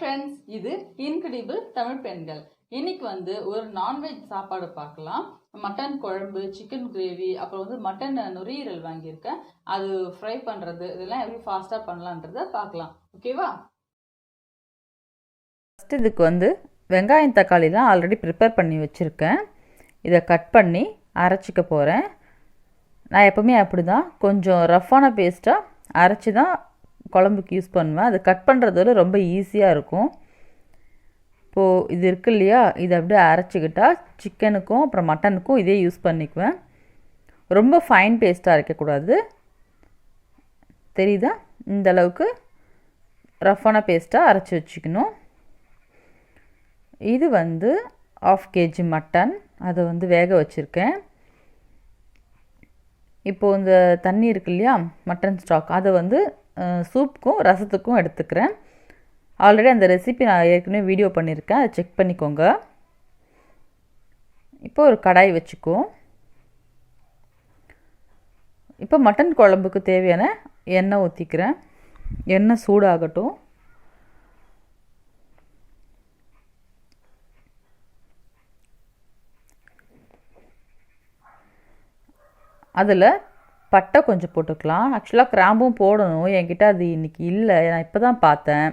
Friends, இது incredible Tamil பெண்கள். இன்னைக்கு ஒரு நான்வெஜ் சாப்பாடு பார்க்கலாம். மட்டன் குழம்பு, சிக்கன் கிரேவி, அப்புறம் மட்டன் நுரையீரல் வாங்கியிருக்கேன். அது ஃப்ரை பண்ணுறது இதெல்லாம் எப்படி ஃபாஸ்ட்டாக பண்ணலான்றத பார்க்கலாம். ஓகேவா? ஃபஸ்ட்டு இதுக்கு வெங்காயம் தக்காளிலாம் ஆல்ரெடி ப்ரிப்பேர் பண்ணி வச்சுருக்கேன். இதை கட் பண்ணி அரைச்சிக்க போகிறேன். நான் எப்போவுமே அப்படி தான் கொஞ்சம் ரஃப்பான பேஸ்ட்டாக அரைச்சி தான் குழம்புக்கு யூஸ் பண்ணுவேன். அது கட் பண்ணுறதோட ரொம்ப ஈஸியாக இருக்கும். இப்போது இது இருக்கு இல்லையா, இதை அப்படியே அரைச்சிக்கிட்டால் சிக்கனுக்கும் அப்புறம் மட்டனுக்கும் இதே யூஸ் பண்ணிக்குவேன். ரொம்ப ஃபைன் பேஸ்ட்டாக அரைக்கக்கூடாது. தெரியுதா? இந்த அளவுக்கு ரஃப்பான பேஸ்ட்டாக அரைச்சி வச்சுக்கணும். இது 1/2 kg மட்டன், அதை வேக வச்சுருக்கேன். இப்போது இந்த தண்ணி இருக்கு இல்லையா, மட்டன் ஸ்டாக், அதை சூப்புக்கும் ரசத்துக்கும் எடுத்துக்கிறேன். ஆல்ரெடி அந்த ரெசிபி நான் ஏற்கனவே வீடியோ பண்ணியிருக்கேன், அதை செக் பண்ணிக்கோங்க. இப்போ ஒரு கடாய் வச்சுக்குவோம். இப்போ மட்டன் குழம்புக்கு தேவையான எண்ணெய் ஊற்றிக்கிறேன். எண்ணெய் சூடாகட்டும். அதில் பட்டை கொஞ்சம் போட்டுக்கலாம். ஆக்சுவலாக கிராம்பும் போடணும், என்கிட்ட அது இன்றைக்கி இல்லை, நான் இப்போ தான் பார்த்தேன்.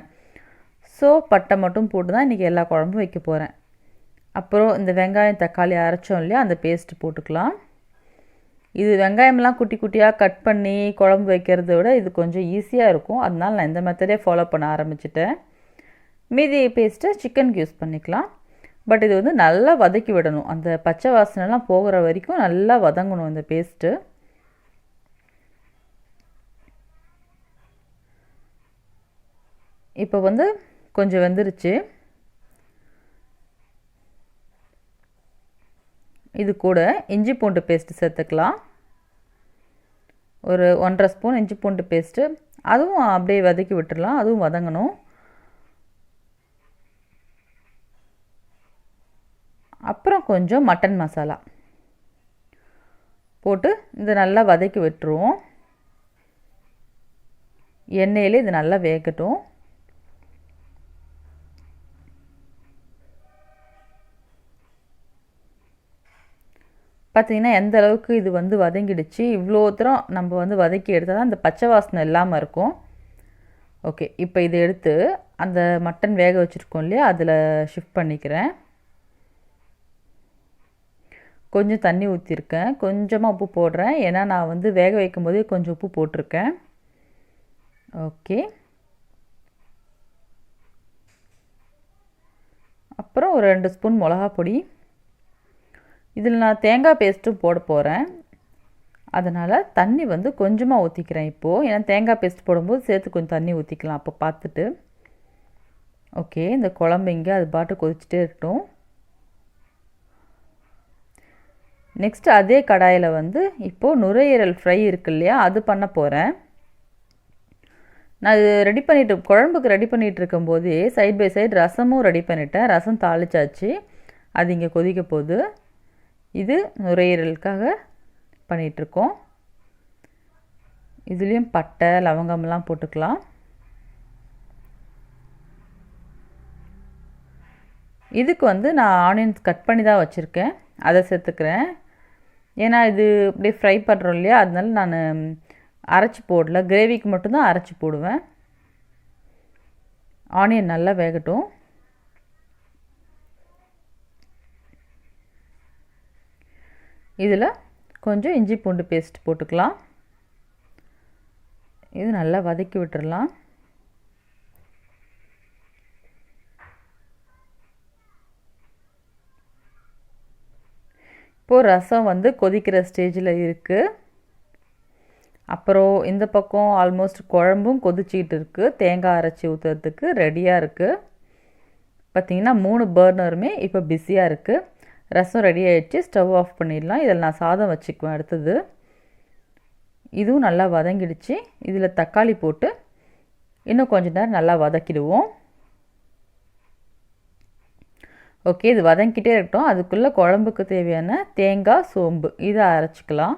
ஸோ பட்டை மட்டும் போட்டு தான் இன்றைக்கி எல்லா குழம்பும் வைக்க போகிறேன். அப்புறம் இந்த வெங்காயம் தக்காளி அரைச்சோம் இல்லையா, அந்த பேஸ்ட்டு போட்டுக்கலாம். இது வெங்காயம்லாம் குட்டி குட்டியாக கட் பண்ணி குழம்பு வைக்கிறத விட இது கொஞ்சம் ஈஸியாக இருக்கும். அதனால் நான் இந்த மெத்தடே ஃபாலோ பண்ண ஆரம்பிச்சிட்டேன். மீதி பேஸ்ட்டை சிக்கனுக்கு யூஸ் பண்ணிக்கலாம். பட் இது நல்லா வதக்கி விடணும். அந்த பச்சை வாசனைலாம் போகிற வரைக்கும் நல்லா வதங்கணும் இந்த பேஸ்ட்டு. இப்போ கொஞ்சம் வெந்துருச்சு. இது கூட இஞ்சி பூண்டு பேஸ்ட்டு சேர்த்துக்கலாம். ஒரு 1.5 ஸ்பூன் இஞ்சி பூண்டு பேஸ்ட்டு, அதுவும் அப்படியே வதக்கி விட்டுடலாம். அதுவும் வதங்கணும். அப்புறம் கொஞ்சம் மட்டன் மசாலா போட்டு இதை நல்லா வதக்கி விட்டுருவோம். எண்ணெயிலே இது நல்லா வேகட்டும். பார்த்திங்கன்னா எந்த அளவுக்கு இது வதங்கிடுச்சு. இவ்வளோ தூரம் நம்ம வதக்கி எடுத்தால் தான் அந்த பச்சை வாசனை இல்லாமல் இருக்கும். ஓகே, இப்போ இதை எடுத்து அந்த மட்டன் வேக வச்சுருக்கோம் இல்லையா, அதில் ஷிஃப்ட் பண்ணிக்கிறேன். கொஞ்சம் தண்ணி ஊற்றிருக்கேன், கொஞ்சமாக உப்பு போடுறேன். ஏன்னா நான் வேக வைக்கும் போதே கொஞ்சம் உப்பு போட்டிருக்கேன். ஓகே, அப்புறம் ஒரு 2 ஸ்பூன் மிளகா பொடி. இதில் நான் தேங்காய் பேஸ்ட்டும் போட போகிறேன். அதனால் தண்ணி கொஞ்சமாக ஊற்றிக்கிறேன் இப்போது. ஏன்னா தேங்காய் பேஸ்ட் போடும்போது சேர்த்து கொஞ்சம் தண்ணி ஊற்றிக்கலாம் அப்போ பார்த்துட்டு. ஓகே, இந்த குழம்பு இங்கே அது பாட்டு கொதிச்சுட்டே இருக்கட்டும். நெக்ஸ்ட்டு அதே கடாயில் இப்போது நுரையீரல் ஃப்ரை இருக்கு இல்லையா, அது பண்ண போகிறேன். நான் இது ரெடி பண்ணிவிட்டு குழம்புக்கு ரெடி பண்ணிகிட்டு இருக்கும்போதே சைட் பை சைடு ரசமும் ரெடி பண்ணிட்டேன். ரசம் தாளிச்சாச்சு, அது இங்கே கொதிக்க போகுது. இது நுரையீரலுக்காக பண்ணிகிட்ருக்கோம். இதுலேயும் பட்டை லவங்கம்லாம் போட்டுக்கலாம். இதுக்கு நான் ஆனியன்ஸ் கட் பண்ணி தான் வச்சுருக்கேன், அதை சேர்த்துக்கிறேன். ஏன்னா இது அப்படியே ஃப்ரை பண்ணுறோம் இல்லையா, அதனால நான் அரைச்சி போடல, கிரேவிக்கு மட்டும்தான் அரைச்சி போடுவேன். ஆனியன் நல்லா வேகட்டும். இதில் கொஞ்சம் இஞ்சி பூண்டு பேஸ்ட் போட்டுக்கலாம். இது நல்லா வதக்கி விட்டுடலாம். இப்போது ரசம் கொதிக்கிற ஸ்டேஜில் இருக்குது. அப்புறம் இந்த பக்கம் ஆல்மோஸ்ட் குழம்பும் கொதிச்சிக்கிட்டு இருக்குது. தேங்காய் அரைச்சி ஊற்றுறதுக்கு ரெடியாக இருக்குது. பார்த்திங்கன்னா 3 பர்னருமே இப்போ பிஸியாக இருக்குது. ரசம் ரெடி ஆகிடுச்சு, ஸ்டவ் ஆஃப் பண்ணிடலாம். இதில் நான் சாதம் வச்சுக்குவேன் அடுத்தது. இதுவும் நல்லா வதங்கிடுச்சு. இதில் தக்காளி போட்டு இன்னும் கொஞ்சம் நேரம் நல்லா வதக்கிடுவோம். ஓகே, இது வதங்கிட்டே இருக்கட்டும். அதுக்குள்ளே குழம்புக்கு தேவையான தேங்காய் சோம்பு இதை அரைச்சிக்கலாம்.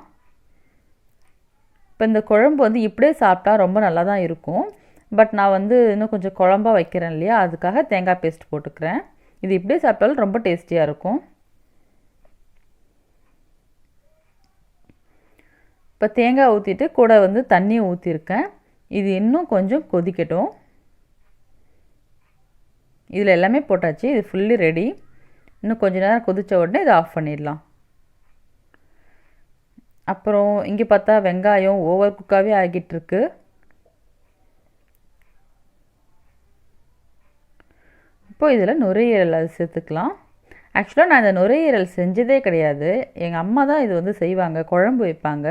இப்போ இந்த குழம்பு இப்படியே சாப்பிட்டா ரொம்ப நல்லா தான் இருக்கும். பட் நான் வந்து இன்னும் கொஞ்சம் குழம்பா வைக்கிறேன் இல்லையா, அதுக்காக தேங்காய் பேஸ்ட் போட்டுக்கிறேன். இது இப்படியே சாப்பிட்டாலும் ரொம்ப டேஸ்டியாக இருக்கும். இப்போ தேங்காய் ஊற்றிட்டு கூட வந்து தண்ணியை ஊற்றிருக்கேன். இது இன்னும் கொஞ்சம் கொதிக்கட்டும். இதில் எல்லாமே போட்டாச்சு, இது ஃபுல்லி ரெடி. இன்னும் கொஞ்ச நேரம் கொதித்த உடனே இதை ஆஃப் பண்ணிடலாம். அப்புறம் இங்கே பார்த்தா வெங்காயம் ஓவர் குக்காகவே ஆகிட்டுருக்கு. இப்போ இதில் நுரையீரல் அது சேர்த்துக்கலாம். ஆக்சுவலாக நான் இந்த நுரையீரல் செஞ்சதே கிடையாது. எங்கள் அம்மா தான் இது வந்து செய்வாங்க, குழம்பு வைப்பாங்க.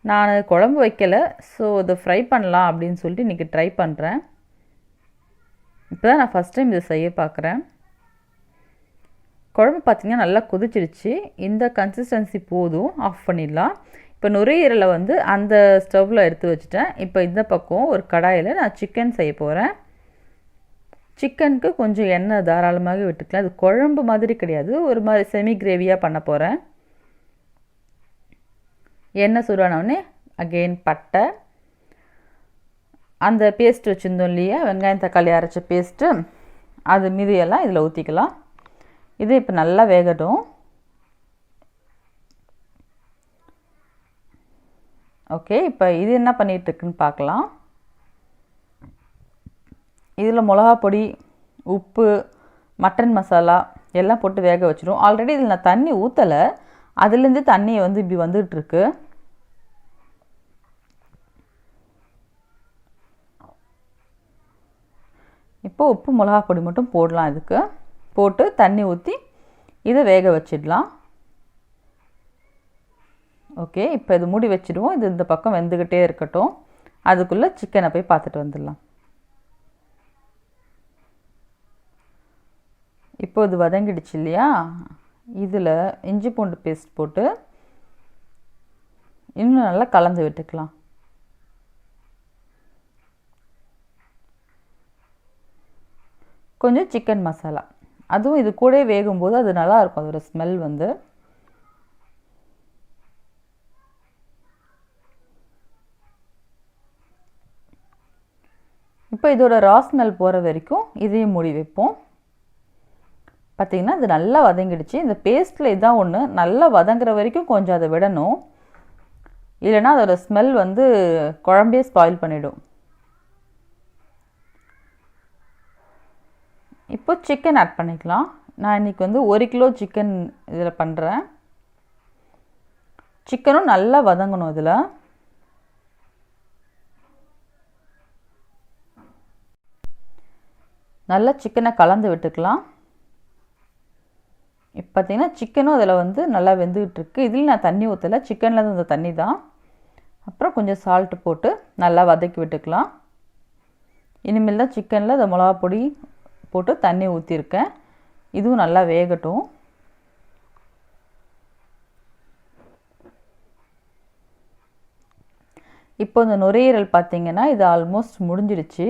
நான் குழம்பு வைக்கலை, ஸோ இதை ஃப்ரை பண்ணலாம் அப்படின்னு சொல்லிட்டு இன்றைக்கி ட்ரை பண்ணுறேன். இப்போ தான் நான் ஃபஸ்ட் டைம் இதை செய்ய பார்க்குறேன். குழம்பு பார்த்திங்கன்னா நல்லா கொதிச்சிடுச்சு. இந்த கன்சிஸ்டன்சி போதும், ஆஃப் பண்ணிடலாம். இப்போ நுரையீரலை வந்து அந்த ஸ்டவ்வில் எடுத்து வச்சுட்டேன். இப்போ இந்த பக்கம் ஒரு கடாயில் நான் சிக்கன் செய்ய போகிறேன். சிக்கனுக்கு கொஞ்சம் எண்ணெய் தாராளமாக விட்டுக்கலாம். அது குழம்பு மாதிரி கிடையாது, ஒரு மாதிரி செமி கிரேவியாக பண்ண போகிறேன். எண்ணெய் சூடானவுடனே அகெயின் பட்டை, அந்த பேஸ்ட் வச்சுருந்தோம் இல்லையா, வெங்காயம் தக்காளி அரைச்ச பேஸ்ட்டு, அது மீதியெல்லாம் இதில் ஊற்றிக்கலாம். இது இப்போ நல்லா வேகட்டும். ஓகே, இப்போ இது என்ன பண்ணிகிட்ருக்குன்னு பார்க்கலாம். இதில் மிளகா பொடி, உப்பு, மட்டன் மசாலா எல்லாம் போட்டு வேக வச்சிடும். ஆல்ரெடி இதில் நான் தண்ணி ஊற்றலை, அதுலேருந்து தண்ணியை வந்து இப்படி வந்துகிட்ருக்கு. இப்போ உப்பு மிளகா பொடி மட்டும் போடலாம். இதுக்கு போட்டு தண்ணி ஊற்றி இதை வேக வச்சிடலாம். ஓகே, இப்போ இது மூடி வச்சிடுவோம். இது இந்த பக்கம் வெந்துக்கிட்டே இருக்கட்டும். அதுக்குள்ளே சிக்கனை போய் பார்த்துட்டு வந்துடலாம். இப்போ இது வதங்கிடுச்சு இல்லையா, இதில் இஞ்சி பூண்டு பேஸ்ட் போட்டு இன்னும் நல்லா கலந்து விட்டுக்கலாம். கொஞ்சம் சிக்கன் மசாலா, அதுவும் இது கூட வேகும்போது அது நல்லாயிருக்கும், அதோட ஸ்மெல் வந்து. இப்போ இதோட ரா ஸ்மெல் போகிற வரைக்கும் இதையும் மூடி வைப்போம். பார்த்திங்கன்னா இது நல்லா வதங்கிடுச்சு. இந்த பேஸ்ட்டில் இதான் ஒன்று, நல்லா வதங்குற வரைக்கும் கொஞ்சம் அதை விடணும், இல்லைன்னா அதோட ஸ்மெல் வந்து குழம்பே ஸ்பாயில் பண்ணிடும். இப்போ சிக்கன் ஆட் பண்ணிக்கலாம். நான் இன்றைக்கி வந்து 1 கிலோ சிக்கன் இதில் பண்ணுறேன். சிக்கனும் நல்லா வதங்கணும். இதில் நல்லா சிக்கனை கலந்து விட்டுக்கலாம். இப்போ பார்த்திங்கன்னா சிக்கனும் அதில் வந்து நல்லா வெந்துக்கிட்டுருக்கு. இதில் நான் தண்ணி ஊற்றலை, சிக்கனில் இந்த தண்ணி தான். அப்புறம் கொஞ்சம் சால்ட்டு போட்டு நல்லா வதக்கி விட்டுக்கலாம். இனிமேல் தான் சிக்கனில் இந்த மிளகா பொடி போட்டு தண்ணி ஊற்றிருக்கேன். இதுவும் நல்லா வேகட்டும். இப்போ இந்த நுரையீரல் பார்த்திங்கன்னா இது ஆல்மோஸ்ட் முடிஞ்சிடுச்சு.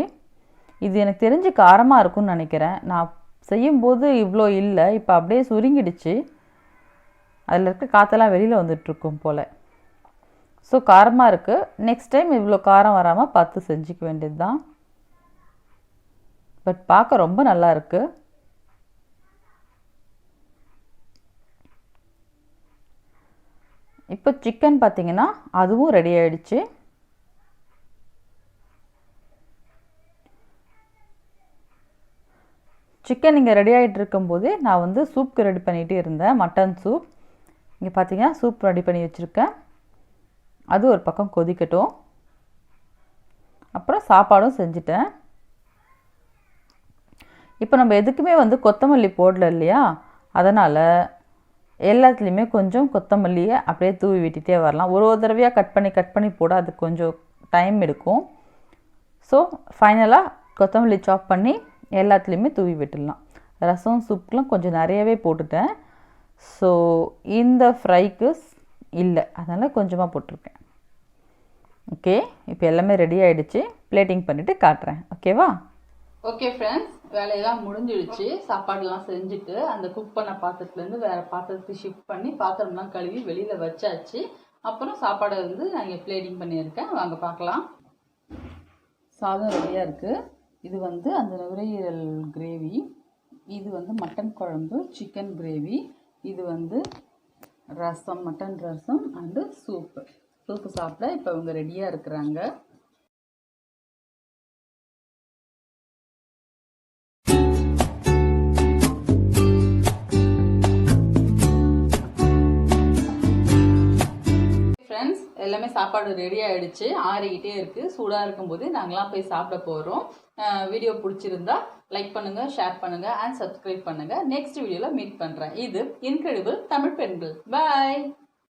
இது எனக்கு தெரிஞ்சு காரமாக இருக்கும்னு நினைக்கிறேன். நான் செய்யும்போது இவ்வளோ இல்லை, இப்போ அப்படியே சுருங்கிடுச்சு. அதில் இருக்க காற்றெல்லாம் வெளியில் வந்துட்டுருக்கும் போல். ஸோ காரமாக இருக்குது. நெக்ஸ்ட் டைம் இவ்வளோ காரம் வராமல் பார்த்து செஞ்சுக்க வேண்டியது தான். பட் பார்க்க ரொம்ப நல்லா இருக்குது. இப்போ சிக்கன் பார்த்திங்கன்னா அதுவும் ரெடி ஆகிடுச்சு. சிக்கன் இங்கே ரெடி ஆகிட்டு இருக்கும்போதே நான் வந்து சூப்புக்கு ரெடி பண்ணிகிட்டே இருந்தேன், மட்டன் சூப். இங்கே பார்த்தீங்கன்னா சூப் ரெடி பண்ணி வச்சுருக்கேன். அது ஒரு பக்கம் கொதிக்கட்டும். அப்புறம் சாப்பாடும் செஞ்சுட்டேன். இப்போ நம்ம எதுக்குமே வந்து கொத்தமல்லி போடல இல்லையா, அதனால் எல்லாத்துலேயுமே கொஞ்சம் கொத்தமல்லியை அப்படியே தூவி விட்டுட்டே வரலாம். ஒரு தடவையாக கட் பண்ணி போட அது கொஞ்சம் டைம் எடுக்கும். ஸோ ஃபைனலாக கொத்தமல்லி சாப் பண்ணி எல்லாத்துலேயுமே தூவி விட்டுடலாம். ரசம் சூப்புக்கெலாம் கொஞ்சம் நிறையவே போட்டுட்டேன். ஸோ இந்த ஃப்ரைக்கு இல்லை, அதனால் கொஞ்சமாக போட்டிருக்கேன். ஓகே, இப்போ எல்லாமே ரெடி ஆகிடுச்சு. பிளேட்டிங் பண்ணிவிட்டு காட்டுறேன். ஓகேவா? ஓகே ஃப்ரெண்ட்ஸ், வேலையெல்லாம் முடிஞ்சிடுச்சு. சாப்பாடுலாம் செஞ்சுட்டு அந்த குக் பண்ண பாத்திரத்துலேருந்து வேறு பாத்திரத்துக்கு ஷிஃப்ட் பண்ணி பாத்திரம்லாம் கழுவி வெளியில் வச்சாச்சு. அப்புறம் சாப்பாடை வந்து நான் இங்கே பிளேட்டிங் பண்ணியிருக்கேன். வாங்க பார்க்கலாம். சாதம் ரெடியாக இருக்குது. இது வந்து அந்த நுரையீரல் கிரேவி, இது வந்து மட்டன் குழம்பு, சிக்கன் கிரேவி, இது வந்து ரசம், மட்டன் ரசம் அண்டு சூப்பு சாப்பிட இப்போ இவங்க ரெடியாக இருக்கிறாங்க. ஃப்ரெண்ட்ஸ், எல்லாமே சாப்பாடு ரெடி ஆகிடுச்சு, ஆறிக்கிட்டே இருக்குது. சூடாக இருக்கும்போது நாங்களாம் போய் சாப்பிட போகிறோம். வீடியோ பிடிச்சிருந்தா லைக் பண்ணுங்கள், ஷேர் பண்ணுங்கள் அண்ட் சப்ஸ்கிரைப் பண்ணுங்கள். நெக்ஸ்ட் வீடியோவில் மீட் பண்ணுறேன். இது இன்கிரெடிபிள் தமிழ் பெண்கள். பாய்.